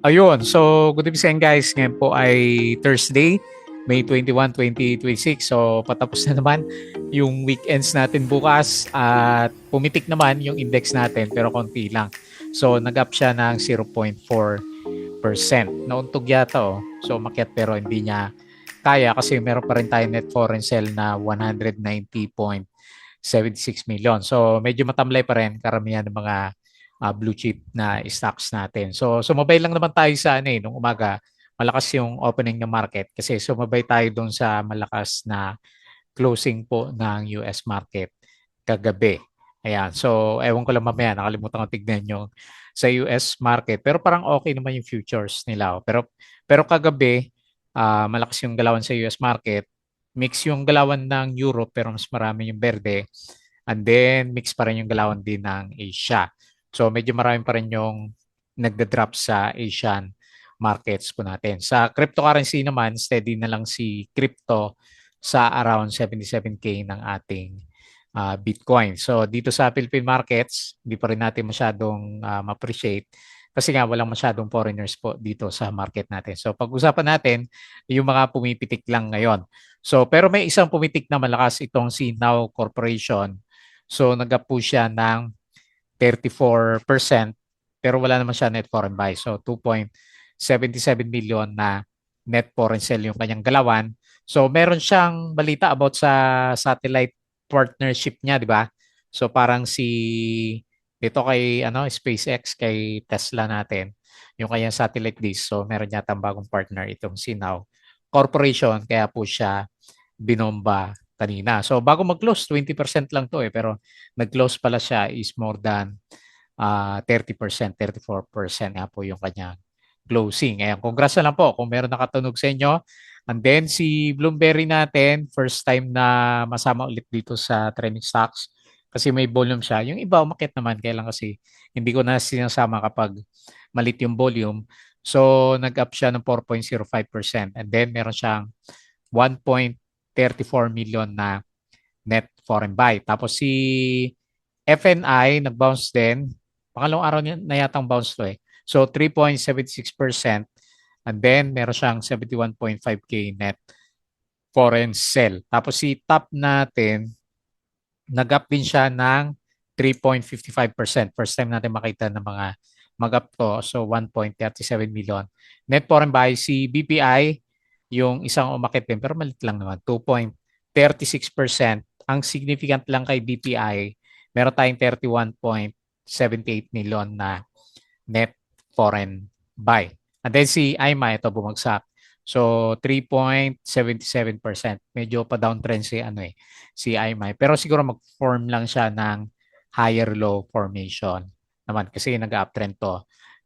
Ayun, so good evening guys. Ngayon po ay Thursday, May 21, 2026. So patapos na naman yung weekends natin bukas at pumitik naman yung index natin pero konti lang. So nag-up siya ng 0.4%. Nauntog yata oh. So makiat pero hindi niya kaya kasi meron pa rin tayo net foreign sale na 190.76 million. So medyo matamlay pa rin karamihan ng mga blue chip na stocks natin. So sumabay lang naman tayo sa ano nung umaga, malakas yung opening ng market kasi sumabay tayo doon sa malakas na closing po ng US market kagabi. Ayan. So, ewan ko lang mamaya, nakalimutan ko tignan yung sa US market. Pero parang okay naman yung futures nila. Pero kagabi, malakas yung galawan sa US market. Mix yung galawan ng Europe pero mas marami yung berde. And then, mix pa rin yung galawan din ng Asia. So, medyo marami pa rin yung nagda-drop sa Asian markets po natin. Sa cryptocurrency naman, steady na lang si crypto sa around 77K ng ating Bitcoin. So dito sa Philippine markets, hindi pa rin natin masyadong ma-appreciate kasi nga walang masyadong foreigners po dito sa market natin. So pag-usapan natin yung mga pumipitik lang ngayon. So pero may isang pumitik na malakas itong si Now Corporation. So nag-up po siya ng 34% pero wala naman siya net foreign buy. So 2.77 million na net foreign sell yung kanyang galawan. So meron siyang balita about sa satellite partnership niya, di ba? So parang dito kay SpaceX, kay Tesla natin, yung kanyang satellite dish. So meron yata bagong partner itong si Now Corporation kaya po siya binomba kanina. So bago mag-close, 20% lang to pero nag-close pala siya is more than 30%, 34% nga po yung kanyang closing. Ayan, congrats na lang po kung meron nakatunog sa inyo. And then si Bloomberry natin, first time na masama ulit dito sa trending stocks kasi may volume siya. Yung iba umakit naman, kaya lang kasi hindi ko na sinasama kapag malit yung volume. So nag-up siya ng 4.05% and then meron siyang 1.34 million na net foreign buy. Tapos si FNI nag-bounce din. Pangalawang araw niya na yatang bounce to eh. So 3.76% and then meron siyang 71.5K net foreign sell. Tapos si top natin, nag-up din siya ng 3.55%. First time natin makita ng mga mag-up to. So 1.37 million. Net foreign buy si BPI, yung isang umakit din pero malit lang naman, 2.36%. Ang significant lang kay BPI, meron tayong 31.78 million na net foreign buy. And then si IMA, ito bumagsak. So 3.77%. Medyo pa downtrend si IMA. Pero siguro mag-form lang siya ng higher low formation naman kasi nag-uptrend to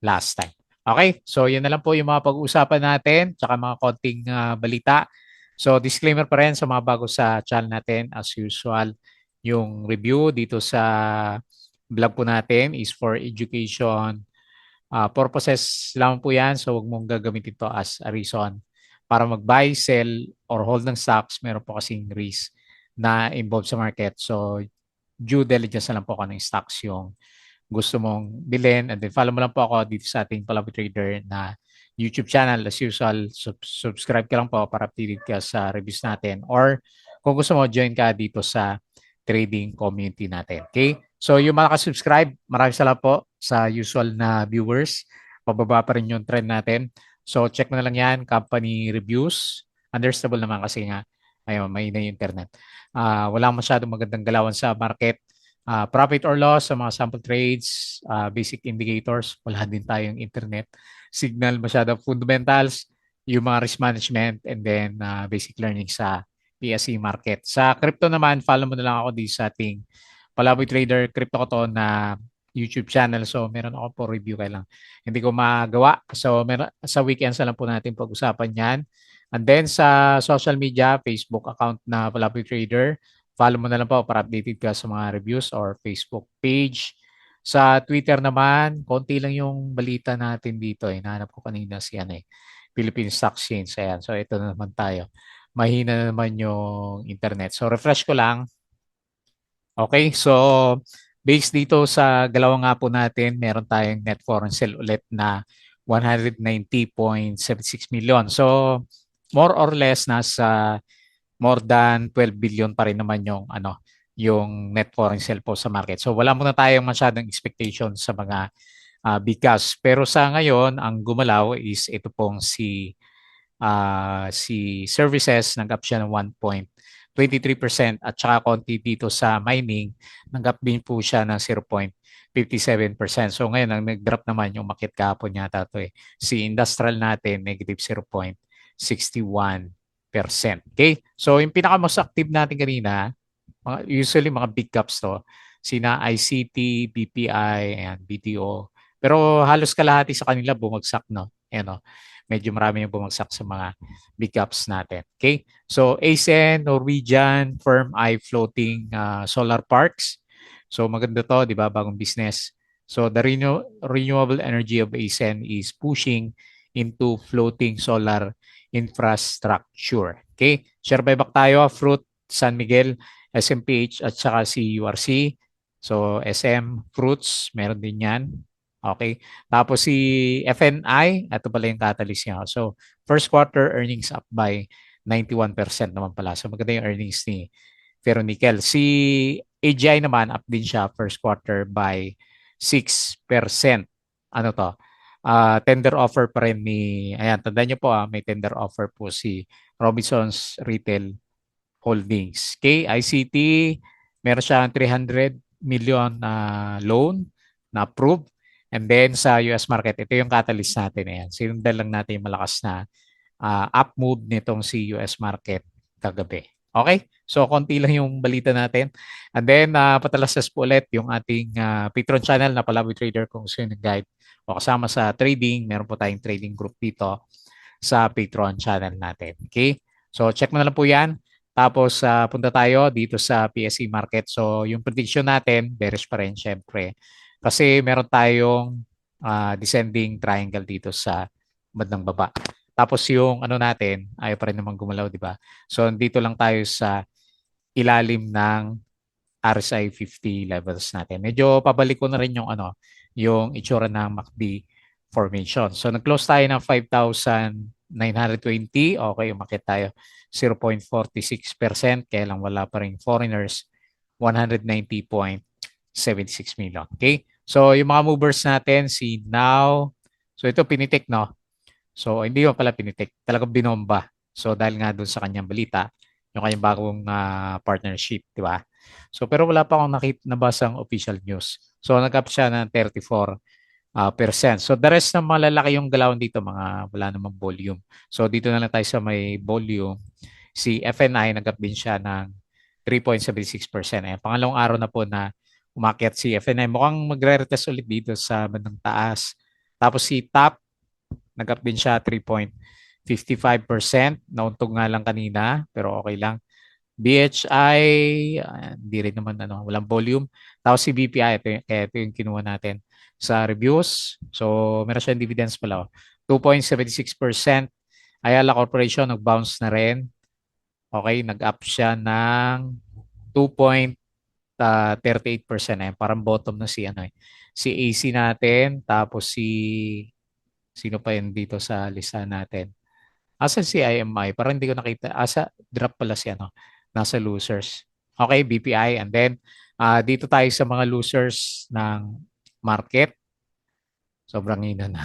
last time. Okay, so yun na lang po yung mga pag-uusapan natin tsaka mga konting balita. So disclaimer pa rin sa mga bago sa channel natin as usual, yung review dito sa vlog po natin is for education purposes lang po yan. So, huwag mong gagamitin ito as a reason para mag-buy, sell, or hold ng stocks. Meron po kasing risk na involved sa market. So, due diligence na lang po kung anong stocks yung gusto mong bilhin. And then, follow mo lang po ako dito sa ating Palaboy Trader na YouTube channel. As usual, subscribe ka lang po para updated ka sa reviews natin. Or, kung gusto mo, join ka dito sa trading community natin. Okay? So, yung mga subscribe maraming salamat po sa usual na viewers. Pababa pa rin yung trend natin. So, check mo na lang yan. Company reviews. Understandable naman kasi nga, ayun, may na yung internet. Walang masyadong magandang galawan sa market. Profit or loss sa mga sample trades, basic indicators, wala din tayong internet. Signal, masyadong fundamentals, yung mga risk management, and then basic learning sa PSE market. Sa crypto naman, follow mo na lang ako di sa ating Palaboy Trader Crypto ko to na YouTube channel. So, meron ako po review kaya lang. Hindi ko magawa. So, sa weekends na lang po natin pag-usapan yan. And then sa social media, Facebook account na Palaboy Trader, follow mo na lang po para updated ka sa mga reviews or Facebook page. Sa Twitter naman, konti lang yung balita natin dito. Nahanap ko kanina si Philippine Stock Exchange. Ayan. So, ito na naman tayo. Mahina na naman yung internet. So, refresh ko lang. Okay, so based dito sa galaw nga po natin, meron tayong net foreign sale ulit na 190.76 million. So, more or less nasa more than 12 billion pa rin naman yung net foreign sale po sa market. So wala muna tayong masyadong expectation sa mga big caps. Pero sa ngayon, ang gumalaw is ito pong si services, nag-up siya ng 1.23% at saka konti dito sa mining, nag-up din po siya ng 0.57%. So ngayon, ang nag-drop naman yung market kahapon yata to eh. Si industrial natin, negative 0.61%. Okay? So yung pinaka-most active natin kanina, usually mga big caps to, sina ICT, BPI, and BTO. Pero halos kalahati sa kanila bumagsak, no? Ayan, no? Medyo marami yung bumagsak sa mga big caps natin. Okay? So, ASEN, Norwegian, Firm I floating solar parks. So, maganda to, di ba? Bagong business. So, the renewable energy of ASEN is pushing into floating solar infrastructure. Okay? Share buyback tayo. Fruit, San Miguel, SMPH at saka si URC. So, SM Fruits, meron din yan. Okay. Tapos si FNI, ito pala yung catalyst niya. So, first quarter earnings up by 91% naman pala. So, maganda yung earnings ni Ferronickel. Si AGI naman, up din siya first quarter by 6%. Ano to? Tender offer pa rin ayan, tandaan niyo po may tender offer po si Robinsons Retail Holdings. KICT, meron siyang 300 million na loan na approved. And then sa US market, ito yung catalyst natin. Ayan. Sinundan lang natin yung malakas na up move nitong si US market kagabi. Okay? So, konti lang yung balita natin. And then, patalastas po ulit yung ating Patreon channel na Palaboy Trader kung gusto yung guide o kasama sa trading. Meron po tayong trading group dito sa Patreon channel natin. Okay? So, check mo na lang po yan. Tapos, punta tayo dito sa PSE market. So, yung prediction natin, bearish pa rin syempre. Kasi meron tayong descending triangle dito sa bandang baba. Tapos yung natin, ayaw pa rin naman gumalaw, di ba? So, dito lang tayo sa ilalim ng RSI 50 levels natin. Medyo pabalik ko na rin yung itsura ng MACD formation. So, nag-close tayo ng 5,920. Okay, umakit tayo 0.46%. Kaya lang wala pa rin foreigners. 190.76 million. Okay? So, yung mga movers natin, si Now. So, ito pinitik, no? So, hindi mo pala pinitik. Talagang binomba. So, dahil nga doon sa kanyang balita, yung kanyang bagong partnership, di ba? So, pero wala pa akong nabasang official news. So, nag-up siya ng 34%. So, the rest ng malalaki yung galawan dito, wala namang volume. So, dito na lang tayo sa may volume. Si FNI, nag-up din siya ng 3.76%. Ayan, pangalawang araw na po na umakyat si FNI. Mukhang magre-retest ulit dito sa bandang taas. Tapos si TAP, nag-up din siya 3.55%. Nauntog nga lang kanina, pero okay lang. BHI, hindi rin naman walang volume. Tapos si BPI, ito yung kinuha natin sa reviews. So, meron siyang dividends pala. 2.76%. Ayala Corporation, nag-bounce na rin. Okay, nag-up siya ng 2.38%. Parang bottom na si AC natin. Tapos sino pa yun dito sa lista natin? Asa si IMI? Parang hindi ko nakita. Drop pala nasa losers. Okay, BPI. And then, dito tayo sa mga losers ng market. Sobrang hina na.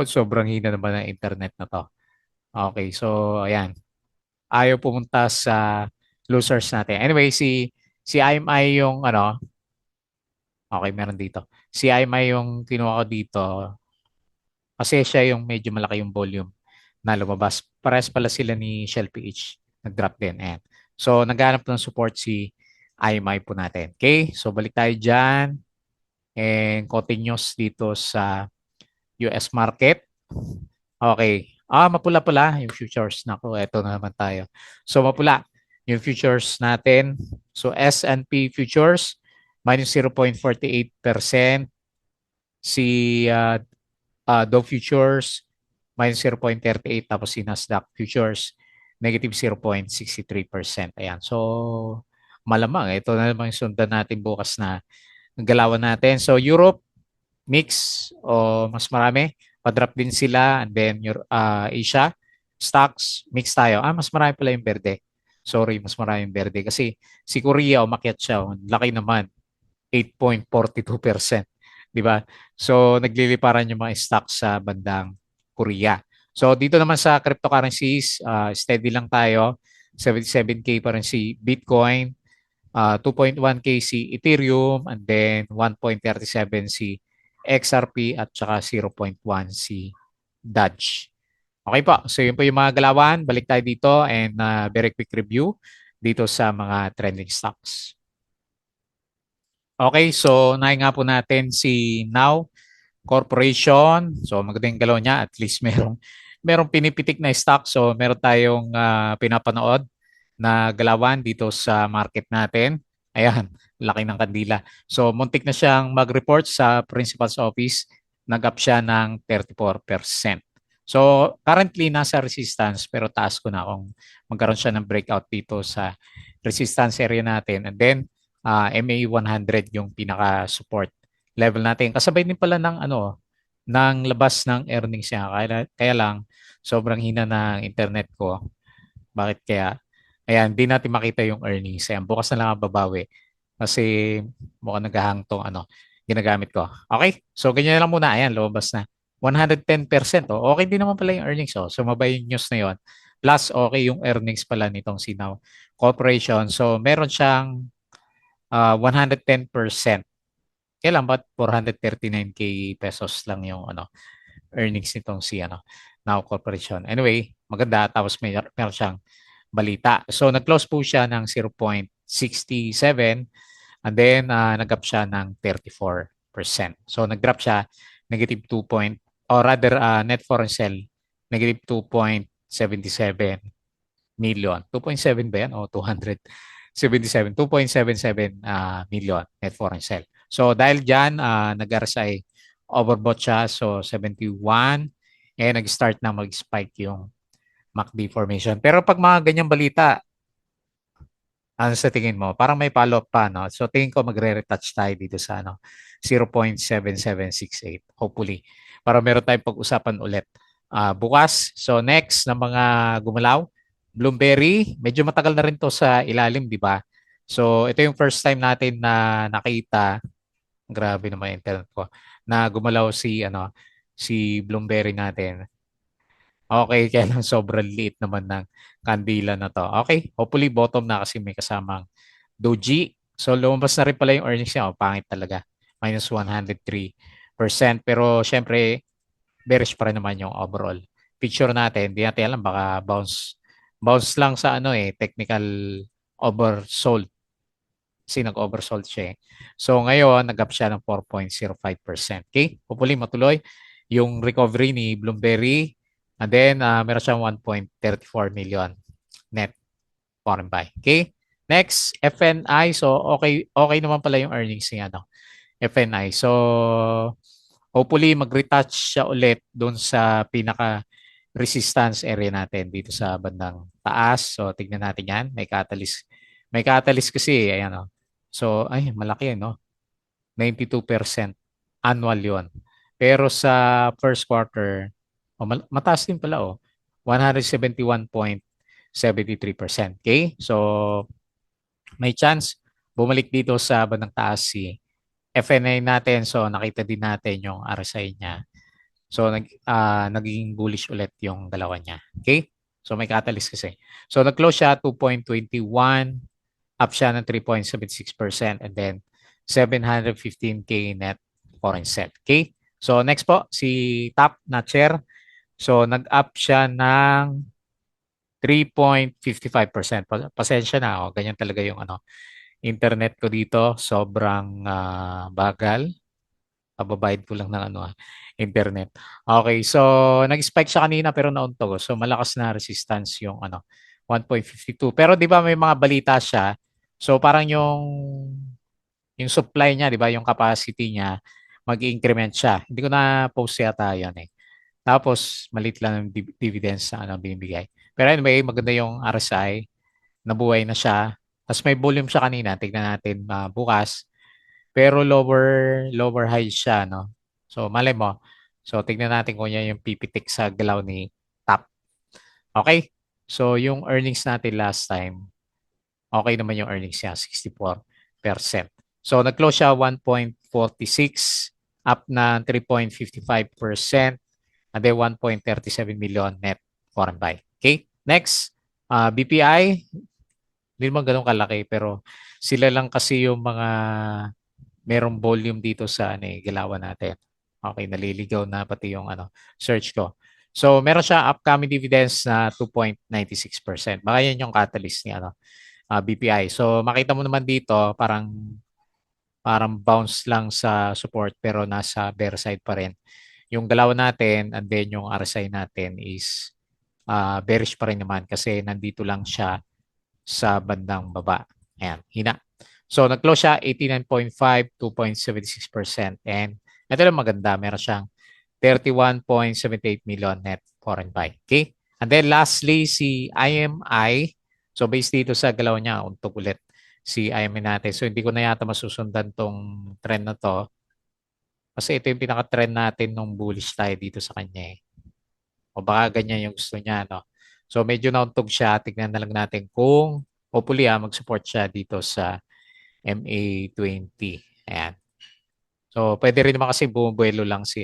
Sobrang hina naman ng internet na to. Okay, so ayan. Ayaw pumunta sa losers natin. Anyway, si IMI yung okay, meron dito. Si IMI yung kinuha ko dito kasi siya yung medyo malaki yung volume na lumabas. Parehas pala sila ni Shell PH. Nag-drop din. Ayan. So, naghanap ng support si IMI po natin. Okay? So, balik tayo dyan. And continuous dito sa US market. Okay. Mapula-pula yung futures. Naku, eto na naman tayo. So, mapula yung futures natin. So, S&P futures, minus 0.48%. Si Dow futures, minus 0.38. Tapos si Nasdaq futures, negative 0.63%. Ayan. So, malamang. Ito na naman yung sundan natin bukas na galawan natin. So, Europe, mix o mas marami. pa-drop din sila, and then your Asia stocks mix tayo. Mas marami pala yung berde. Sorry, mas marami yung berde kasi si Korea umakyat siya, laki naman, 8.42%, 'di ba? So nagliliparan yung mga stocks sa bandang Korea. So dito naman sa cryptocurrencies, steady lang tayo. 77K pa rin si Bitcoin, 2.1K si Ethereum, and then 1.37 si XRP at saka 0.1 si Dodge. Okay po, so yun po yung mga galawan. Balik tayo dito and very quick review dito sa mga trending stocks. Okay, so nahin nga po natin si Now Corporation. So maganda yung galaw niya. At least merong pinipitik na stock. So meron tayong pinapanood na galawan dito sa market natin. Ayan, laki ng kandila. So muntik na siyang mag-report sa principal's office. Nag-up siya ng 34%. So currently nasa resistance pero taas ko na kung magkaroon siya ng breakout dito sa resistance area natin. And then MA 100 yung pinaka-support level natin. Kasabay din pala ng ng labas ng earnings niya. Kaya lang sobrang hina ng internet ko. Bakit kaya? Ayan, hindi natin makita yung earnings. Ayan, bukas na lang ang babawi. Kasi mukhang naghahang tong ginagamit ko. Okay? So, ganyan na lang muna. Ayan, lumabas na. 110%. Okay din naman pala yung earnings. Sumabay yung news na yon. Plus, okay yung earnings pala nitong Sinaw Corporation. So, meron siyang 110%. Kailan ba 439K pesos lang yung earnings nitong si Now Corporation. Anyway, maganda tapos meron siyang balita. So nag-close po siya ng 0.67 and then nag-up siya ng 34%. So nag-drop siya negative 2 point or rather net foreign sell negative 2.77 million. 2.7 ba yan o 277? 2.77 million net foreign sell. So dahil dyan, nag-RSI overbought siya. So 71 nag-start na mag-spike yung MACD formation. Pero pag mga ganyang balita, ano sa tingin mo? Parang may follow-up pa, no? So tingin ko magre-retouch tayo dito sa 0.7768. Hopefully. Para meron tayong pag-usapan ulit. Bukas. So next na mga gumalaw. Bloomberry, medyo matagal na rin to sa ilalim, di ba? So ito yung first time natin na nakita, grabe naman yung internet ko, na gumalaw si Bloomberry natin. Okay, kaya lang sobrang liit naman ng kandila na to. Okay, hopefully bottom na kasi may kasamang doji. So lumabas na rin pala yung earnings niya. Pangit talaga. Minus 103%. Pero syempre, bearish pa rin naman yung overall picture natin. Hindi natin alam, baka bounce lang sa technical oversold. Kasi nag-oversold siya. So ngayon, nag-up siya ng 4.05%. Okay? Hopefully matuloy yung recovery ni Bloomberry. And then, meron siyang 1.34 million net foreign buy. Okay? Next, FNI. So, okay naman pala yung earnings niya, FNI. So, hopefully, mag-retouch siya ulit doon sa pinaka-resistance area natin dito sa bandang taas. So, tignan natin yan. May catalyst. May catalyst kasi, ayan o. So, ay, malaki, no? 92% annual yon. Pero sa first quarter, mataas din pala 171.73%. Okay? So, may chance bumalik dito sa bandang taas si FNA natin. So, nakita din natin yung RSI niya. So, naging bullish ulit yung dalawa niya. Okay? So, may catalyst kasi. So, nag-close siya 2.21, up siya ng 3.76%, and then 715K net foreign sell. Okay? So, next po, si Top Notcher. So, nag-up siya ng 3.55%. Pasensya na, ganyan talaga yung internet ko dito. Sobrang bagal. Pababayad ko lang ng internet. Okay, so nag-spike siya kanina pero nauntog. So malakas na resistance yung 1.52. Pero 'di ba may mga balita siya. So parang yung supply niya, 'di ba, yung capacity niya mag-increment siya. Hindi ko na post yata 'yon eh. Tapos maliit lang ng dividends na binibigay. Pero anyway, maganda yung RSI. Nabuhay na siya. Tapos may volume siya kanina. Tignan natin bukas. Pero lower high siya, no? So, malay mo, So, tignan natin kung yan yung pipitik sa galaw ni top. Okay? So, yung earnings natin last time, okay naman yung earnings niya, 64%. So, nag-close siya 1.46, up na 3.55%, and then 1.37 million net foreign buy. Okay? Next, BPI, hindi naman ganun kalaki, pero sila lang kasi yung mga merong volume dito sa galawan natin. Okay, naliligaw na pati yung search ko. So, meron siya upcoming dividends na 2.96%. Baka yan yung catalyst ni BPI. So, makita mo naman dito, parang bounce lang sa support pero nasa bear side pa rin. Yung dalawa natin and then yung RSI natin is bearish pa rin naman kasi nandito lang siya sa bandang baba. Ayan, hina. So, nag-close siya 89.5, 2.76%. And ito lang maganda, meron siyang 31.78 million net foreign buy. Okay? And then lastly, si IMI. So, based dito sa galaw niya, untog ulit si IMI natin. So, hindi ko na yata masusundan tong trend na to. Kasi ito yung pinaka-trend natin nung bullish tayo dito sa kanya eh. O baka ganyan yung gusto niya, no? So, medyo nauntog siya. Tignan na lang natin kung hopefully mag-support siya dito sa MA20. Ayan. So, pwede rin naman kasi bumubuelo lang si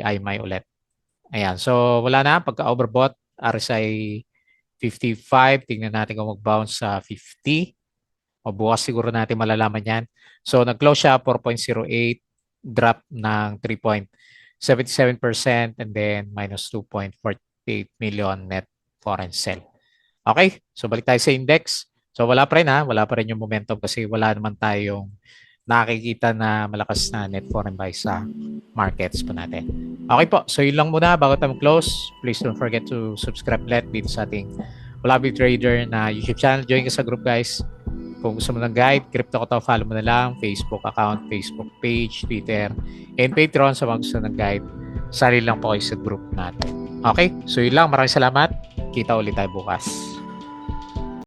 IMI ulit. Ayan. So, wala na. Pagka-overbought, RSI 55. Tingnan natin kung mag-bounce sa 50. O bukas siguro natin malalaman yan. So, nag-close siya 4.08. Drop ng 3.77% and then minus 2.48 million net foreign sell. Okay? So, balik tayo sa index. So, wala pa rin Wala pa rin yung momentum kasi wala naman tayong nakikita na malakas na net foreign buy sa markets po natin. Okay po. So, yun lang muna bago tayo close. Please don't forget to subscribe ulit dito sa ating Vlogby Trader na YouTube channel. Join ka sa group, guys. Kung gusto mo ng guide, Crypto Kotaw, follow mo na lang. Facebook account, Facebook page, Twitter, and Patreon sa mga gusto ng guide. Sali lang po kayo sa group natin. Okay? So, yun lang. Maraming salamat. Kita ulit tayo bukas.